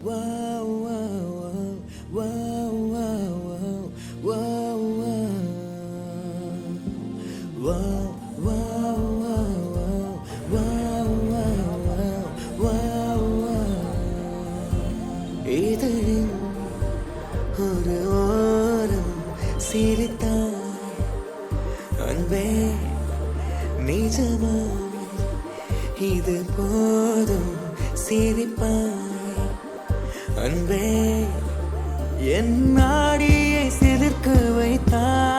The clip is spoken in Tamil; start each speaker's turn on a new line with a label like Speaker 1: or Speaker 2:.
Speaker 1: Wow, wow, wow, wow, wow, wow, wow, wow, wow, wow. இதழின் ஒரு ஓரம் சிரித்தாய் அன்பே நிஜமா இது போதும் சிரிப்பாய் அன்பே என் நாடியை சிலிர்க்க வைத்தாய்